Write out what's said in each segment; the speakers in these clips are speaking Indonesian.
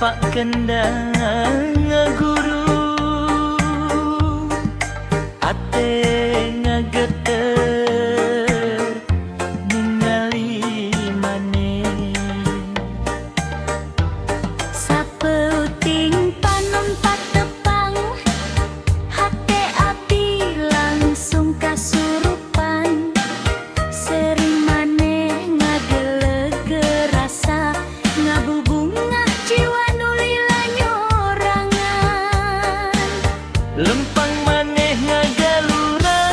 Pak kendang ngaguru ate ngageter ningali maneh sapeuting panon patepang hate abdi langsung kasurupan sering maneh ngageleg rasa ngabubungah jiwa nulila nyorangan lempang maneh ngagalura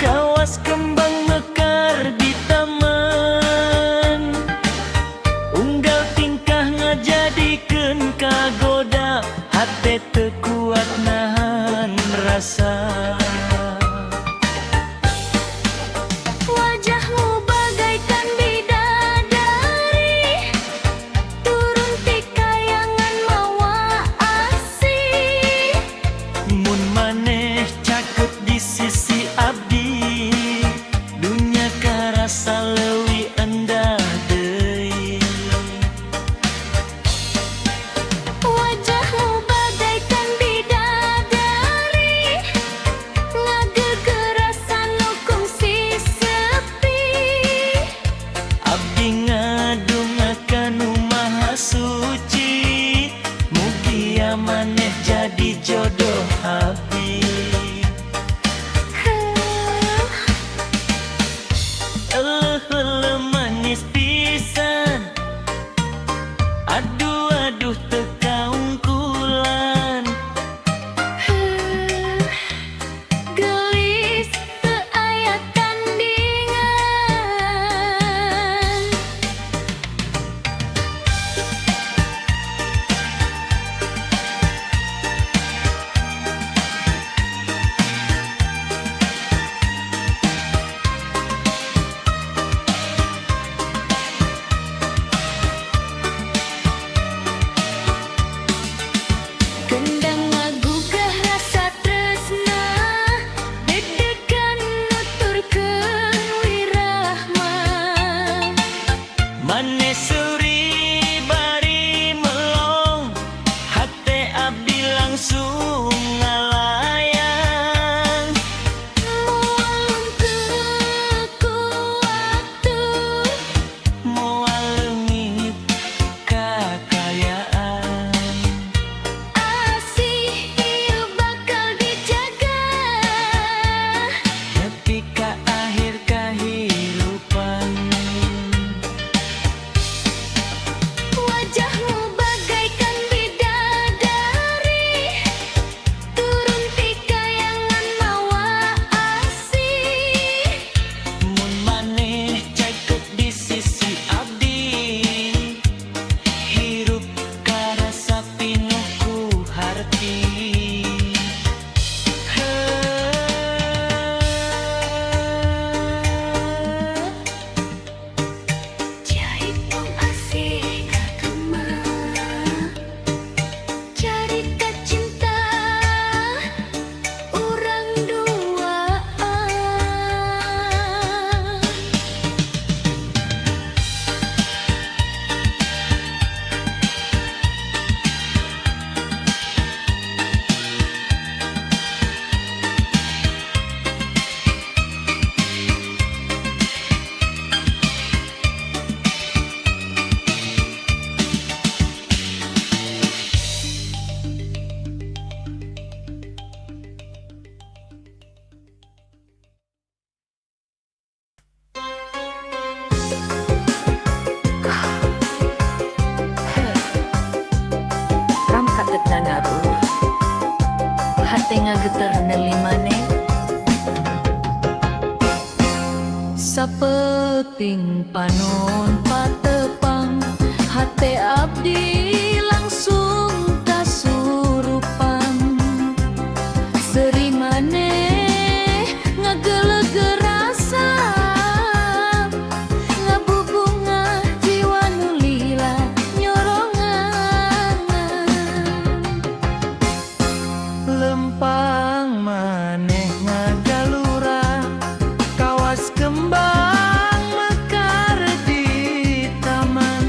kawas kembang mekar di taman unggal tingkah ngajadikeun kagoda hate teu kuat nahan rasa wajahmu bagaikan bidadari turun ti kayangan mawa asih mun maneh caket di sisi abdi dunya karasa leuwih endah deui wajahmu bagaikan bidadari ngagegerasan nu kungsi sepi abdi ngadungakan nu maha suci mugia maneh jadi jodoh abdi manis pisan aduh aduh teu kaungkulan gelis teu aya tandingan kendang ngagugah rasa tresna deg-degan nuturkeun wirahma maneh suri bari melong hate abdi langsung ngalayang moal ku waktu moal leungit kakayaan asih ieu bakal dijaga nepi ka akhir kahirupan wajahmu bagaikan bidadari turun ti kayangan mawa asih mun maneh caket di sisi abdi hirup karasa pinuh ku harti Jaipong asih kagema carita cinta urang duaan Ram katetna ngaruh hate ngageter neuli maneh sapeuting panon patepang hate abdi langsung kasurupan seri maneh ngageleg rasa ngabubungah jiwa nulila nyorongan lempang maneh ngagalura kawas kembang mekar di taman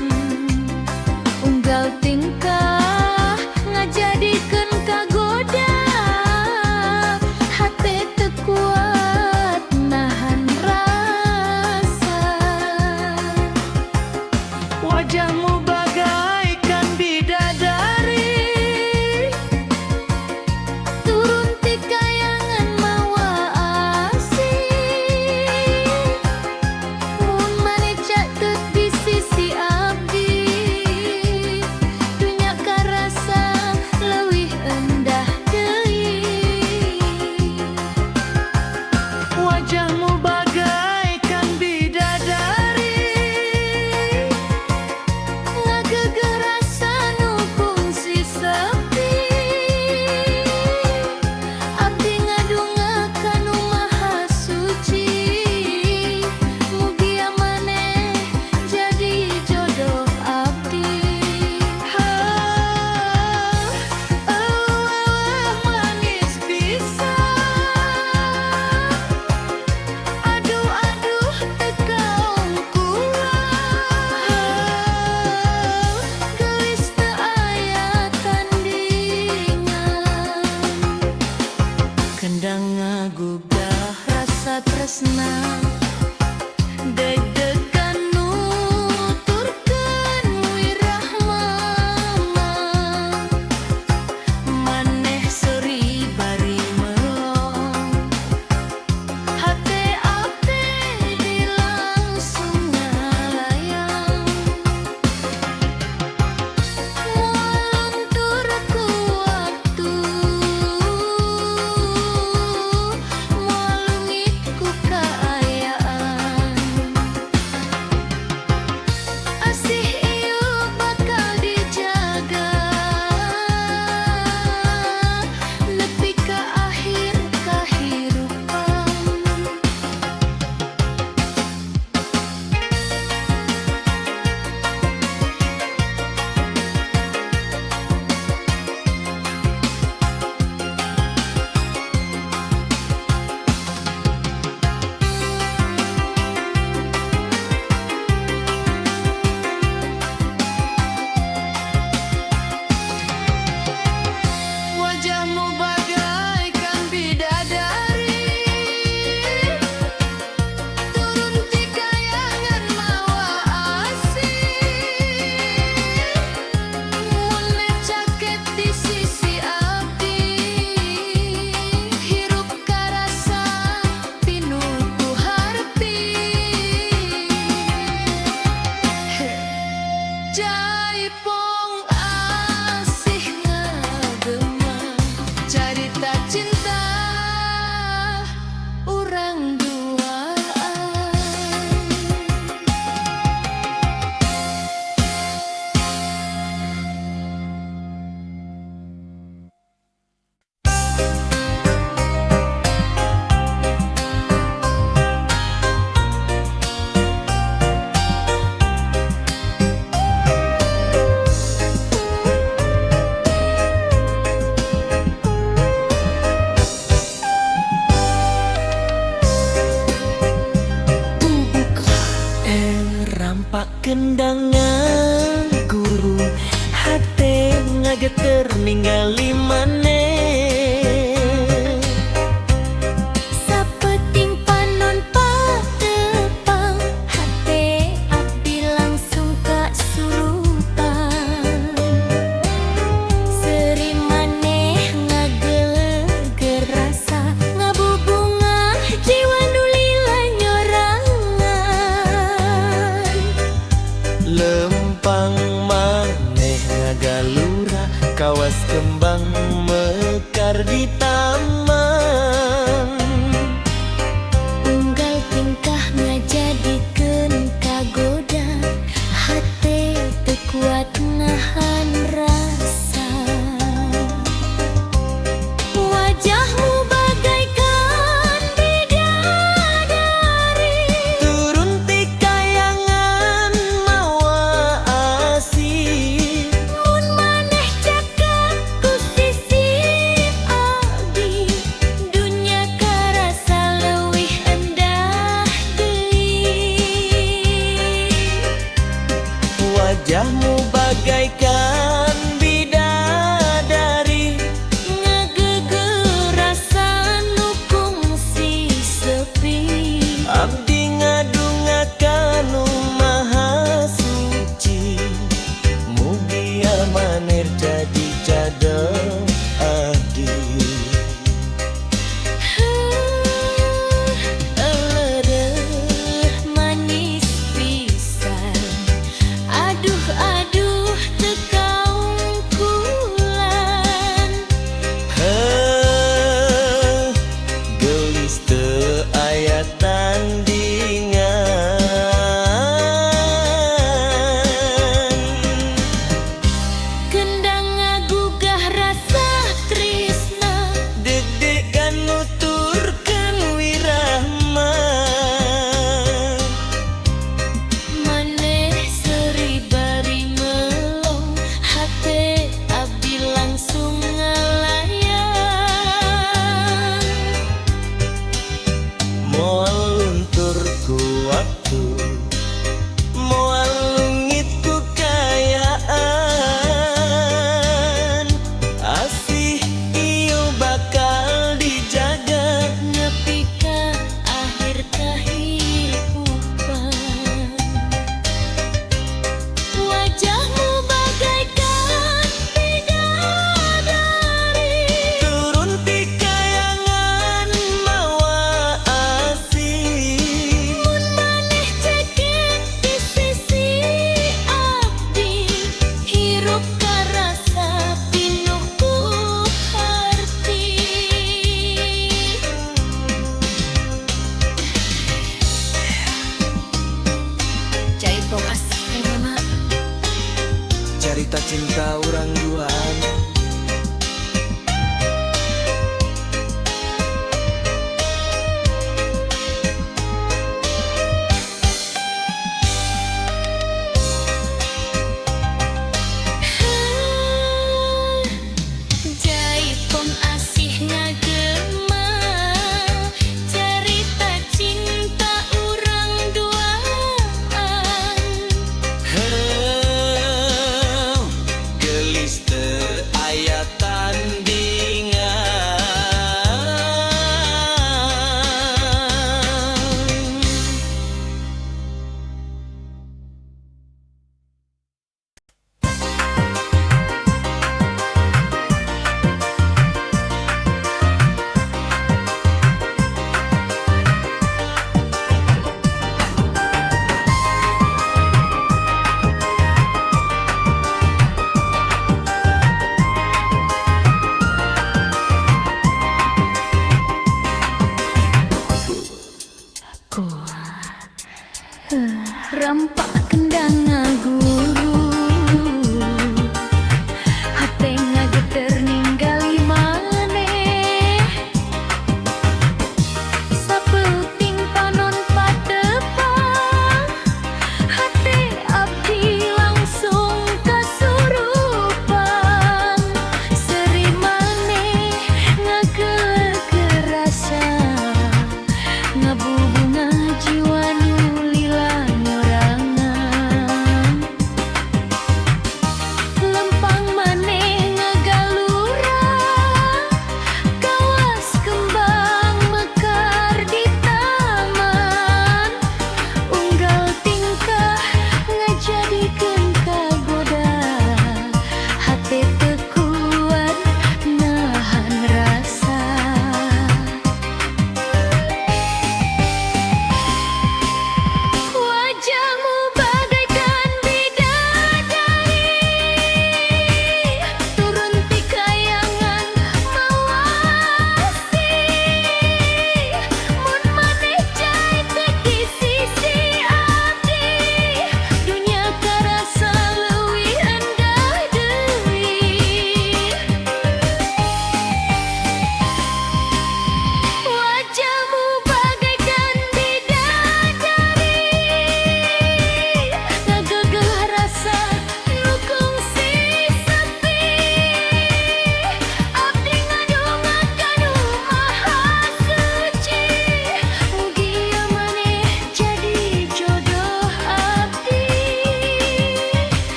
Nampak kendangan guru hati ngageter ninggali maneh Sapeting panon patepang hate abdi langsung kasurupan Seri maneh ngageleger rasa ngabubunga jiwa nulila nyorangan Lempang maneh ngagalura kawas kembang mekar di taman Unggal tingkah ngajadikeun kagoda hate teu kuat nahan rasa Wajahmu bagaikan bidadari turun ti kayangan mawa asih Mun maneh cakap ku sisi abdi dunya karasa leuwih endah deui wajahmu bagaikan bidadari Ngageger rasa nu kungsi sepi abdi ngadungakan nu maha suci mugi maneh jadi jadel abdi Elereuh manis pisan Aduh aduh teu kaungkulan Heuh, gelis teu aya tandingan Kendang ngagugah rasa tresna deg-degan nuturkeun wirahma Maneh seri bari melong hate abdi langsung ngalayang moal luntur ku waktu moal lungit ku kayaan asih ieu bakal dijaga Nepi ka akhir kahirupan Wajahmu bagaikan bidadari turun ti kayangan mawa asih Mun maneh cekek di sisi abdi hirup karasa pinuh ku harti Cai bokas mama cerita cinta orang duaan Jaipong asih ngagema cerita cinta urang duaan Heuh, gelis teu aya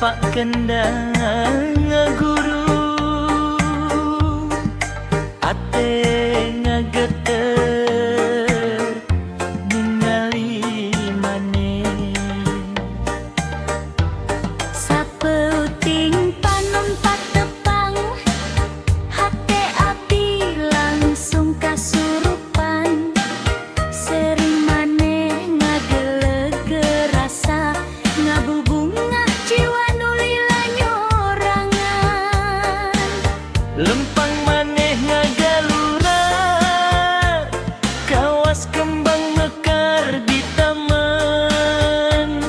Pak kendang ngaguru ate ngageter ningali maneh Sapeuting panon patepang hate abdi langsung kasurupan sering maneh ngageleg rasa ngabubungah jiwa nulila nyorangan lempang maneh ngagalura kawas kembang mekar di taman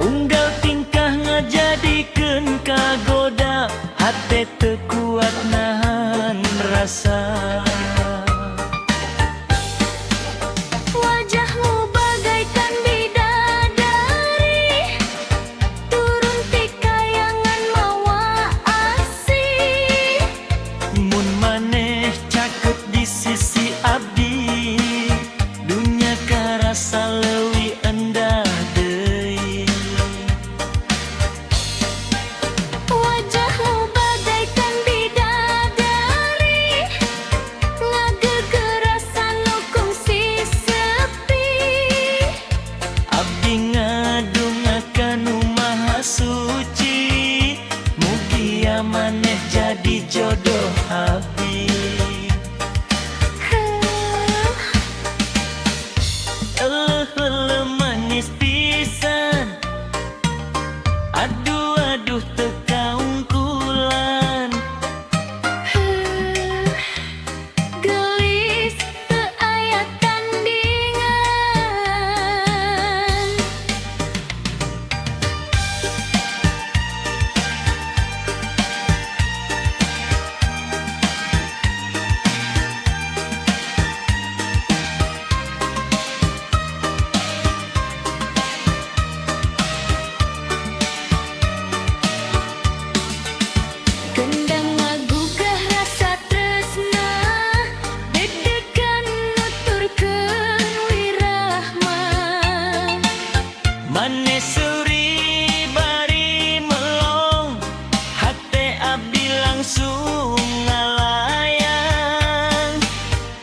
unggal tingkah ngajadikeun kagoda hate teu kuat nahan rasa wajahmu bagaikan bidadari turun ti kayangan mawa asih mun maneh caket di sisi abdi dunya karasa leuwih endah deui wajahmu bagaikan bidadari ngagegerasan nu kungsi sepi abdi ngadungakan nu maha suci mugia maneh jadi jodoh abdi manis pisan aduh aduh teu kaungkulan gelis teu aya tandingan kendang ngagugah rasa tresna deg-degan nuturkeun wirahma maneh suri bari melong hate abdi langsung ngalayang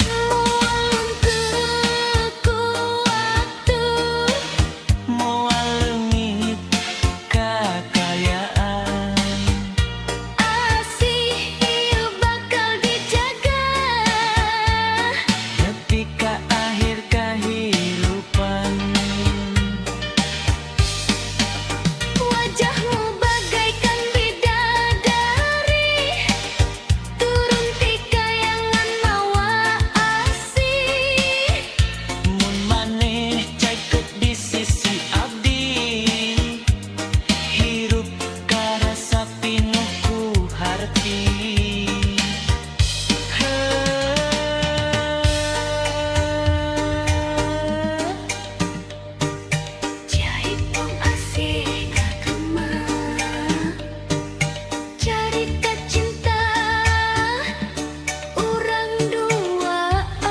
moal teu kuatur moal leungit kakayaan asih ieu bakal dijaga nepi ka akhir kahirupan wajahmu bagaikan bidadari turun ti kayangan mawa asih mun maneh caket di sisi abdi hirup karasa pinuh ku harti Jaipong asih kagema carita cinta urang duaan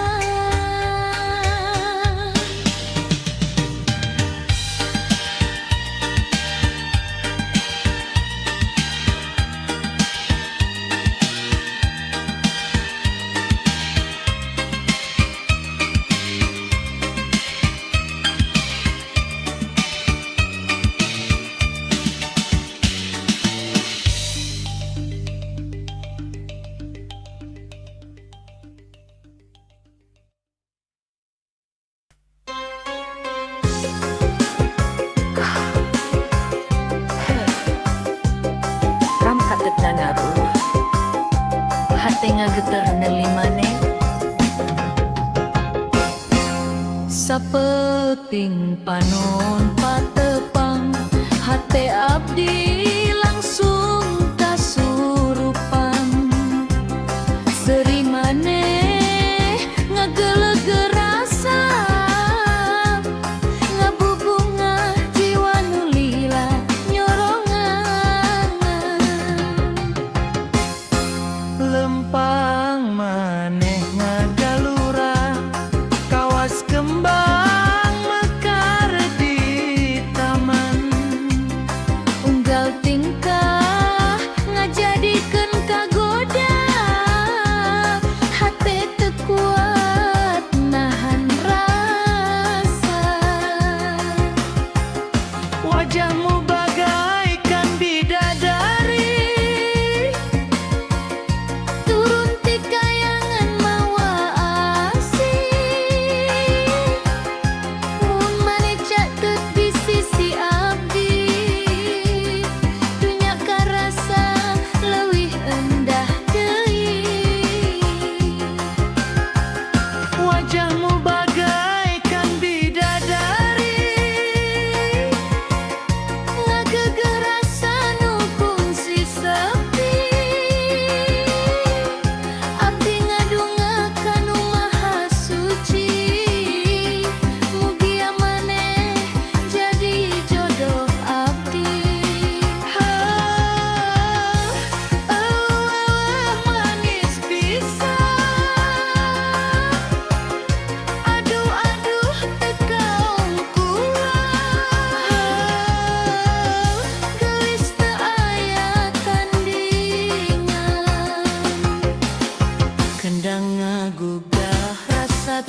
Ram katet ngaru hate ngageter neuli maneh sapeting panon patepang hate abdi langsung kasurupan seri maneh ngageleg rasa ngabubungah jiwa nulila nyorongan lempang maneh ngagalura kawas kembang mekar di taman unggal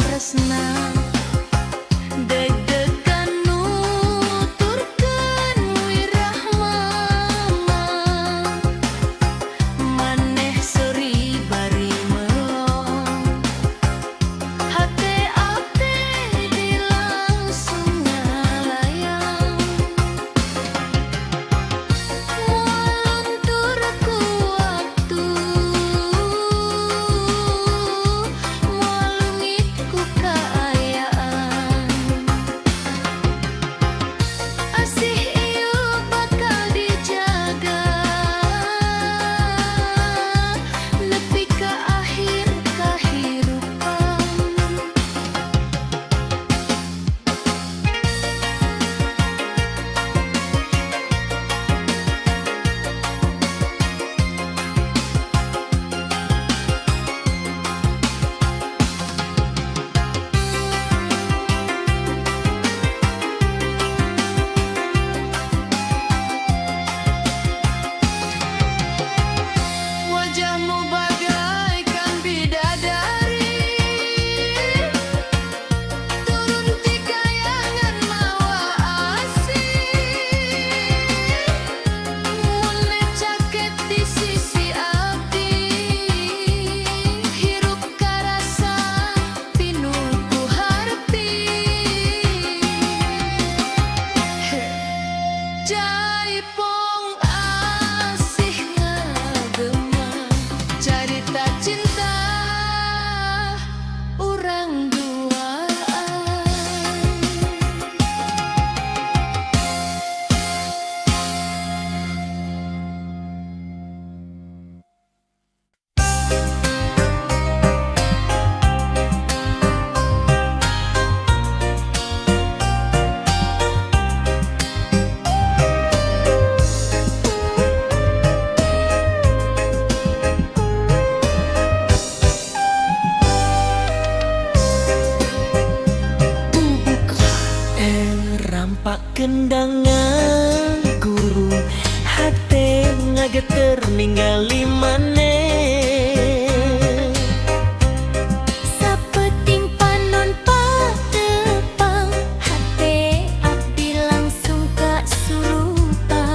tresna deg-degan nuturkeun wirahmana maneh seuri bari melong hate abdi dilangsung ngalayang moal luntur ku waktu moal lungit ku kaayaan asih ieu bakal dijaga nepi ka akhir kahirupan. Wajahmu bagaikan bidadari turun ti kayangan mawa asih mulai caket di sisi abdi hirup karasa pinuku harti jaipong asih ngagema carita cinta urang duaan. Rampak kendangan guru hate ngageter ningali maneh Sapeting panon patepang hate abdi langsung kasurupan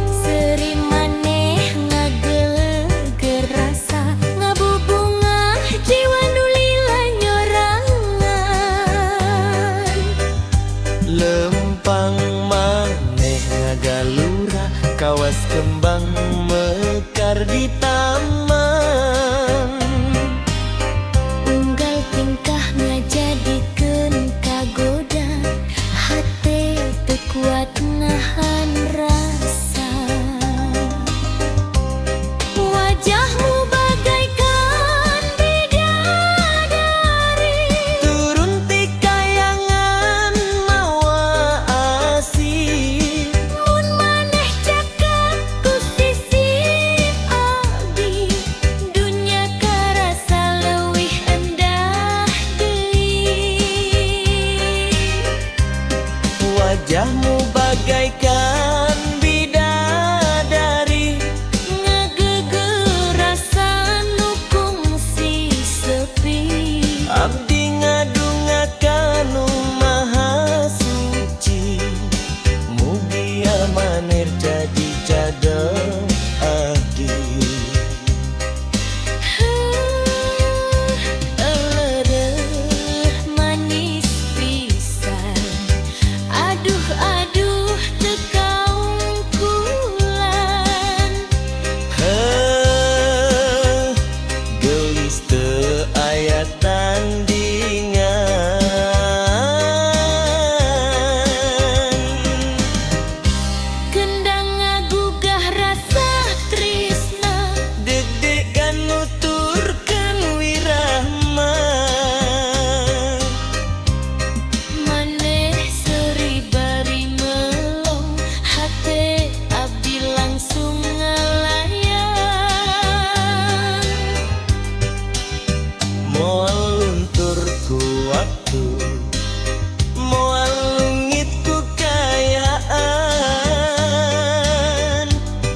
Seri maneh ngageleger rasa ngabubungah jiwa nu lila nyorangan lempang maneh ngagalura kawas kembang mekar di taman unggal tingkah ngajadikeun kagoda hate teu kuat nahan rasa wajahmu bagaikan bidadari turun ti kayangan mawa asih mun maneh cakap ku sisi abdi dunya karasa leuwih endah deui wajahmu bagaikan bidadari ngageger rasa nu kungsi sepi abdi ngadungakan nu maha suci mugi amanir jadi cadeng abdi Eledeh manis pisan aduh aduh teu kaungkulan gelis teu aya tandingan kendang ngagugah rasa tresna deg-degan nuturkeun wirahma maneh seuri bari melong hate abdi langsung ngalayang moal luntur ku waktu moal lungit ku kaayaan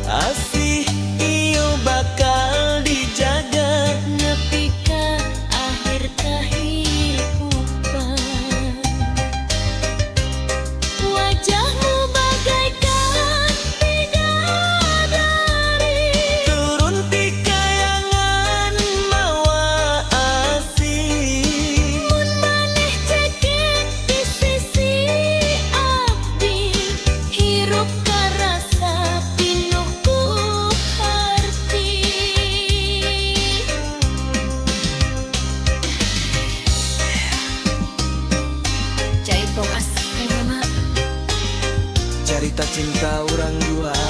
asih ieu bakal dijaga nepi ka akhir cerita cinta orang dua.